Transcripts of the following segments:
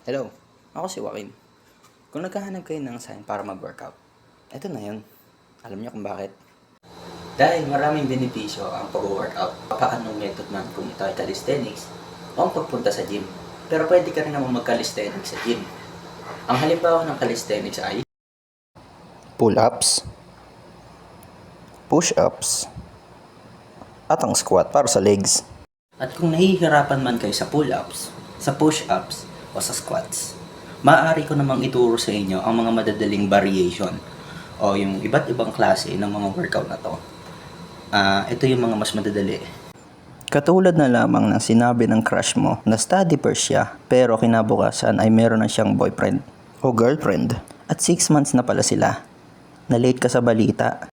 Hello, ako si Joaquin. Kung naghahanap kayo ng sign para mag-workout, eto na yun. Alam niyo kung bakit? Dahil maraming benepisyo ang pag-workout. Paanong method man kung ito ay calisthenics o ang pagpunta sa gym. Pero pwede ka rin naman mag-calisthenics sa gym. Ang halimbawa ng calisthenics ay pull-ups, push-ups, at ang squat para sa legs. At kung nahihirapan man kayo sa pull-ups, sa push-ups, o sa squats, maaari ko namang ituro sa inyo ang mga madadaling variation o yung iba't ibang klase ng mga workout na to. Ito yung mga mas madadali. Katulad na lamang ng sinabi ng crush mo na study first siya pero kinabukasan ay meron na siyang boyfriend o girlfriend at 6 months na pala sila. Na-late ka sa balita.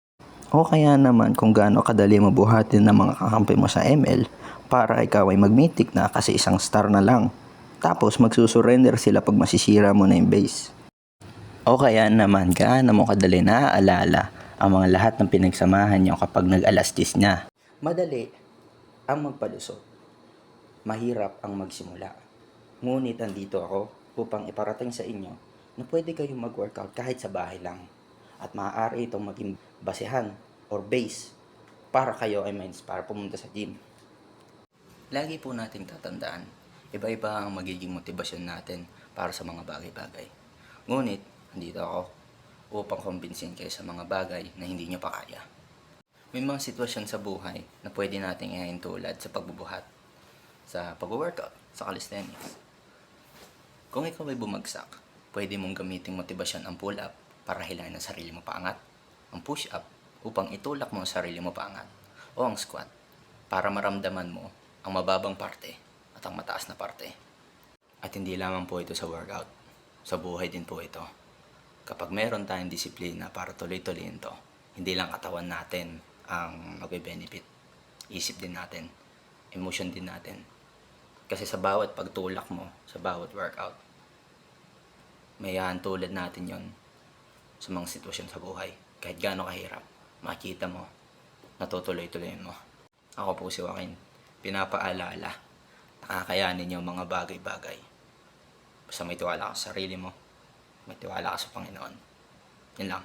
O kaya naman kung gaano kadali mabuhatin ng mga kakampi mo sa ML para ikaw ay mag-mythic na kasi isang star na lang. Tapos magsusurrender sila pag masisira mo na yung base. O kaya naman gaano mo kadali naaalala ang mga lahat ng pinagsamahan nyo kapag nag-alas 10 na. Madali ang magpalusot. Mahirap ang magsimula. Ngunit andito ako upang iparating sa inyo na pwede kayong mag-workout kahit sa bahay lang. At maaari itong maging basehan or base para kayo ay ma-inspire pumunta sa gym. Lagi po nating tatandaan, iba-iba ang magiging motibasyon natin para sa mga bagay-bagay. Ngunit, andito ako upang kumbinsin kayo sa mga bagay na hindi nyo pa kaya. May mga sitwasyon sa buhay na pwede nating ihahintulad sa pagbubuhat, sa pag-workout, sa calisthenics. Kung ikaw ay bumagsak, pwede mong gamiting motibasyon ang pull-up para hilahin ang sarili mo paangat, ang push-up upang itulak mo ang sarili mo paangat, o ang squat para maramdaman mo ang mababang parte at ang mataas na parte. At hindi lamang po ito sa workout, sa buhay din po ito. Kapag meron tayong disiplina para tuloy-tuloyin to, hindi lang katawan natin ang magbe-benefit, isip din natin, emotion din natin. Kasi sa bawat pagtulak mo, sa bawat workout, may tulad natin yon sa mga sitwasyon sa buhay. Kahit gaano kahirap, makita mo, natutuloy-tuloyin mo. Ako po si Joaquin, pinapaalala, nakakayanin yung mga bagay-bagay. Basta may tiwala ka sa sarili mo, may tiwala ka sa Panginoon. Yun lang.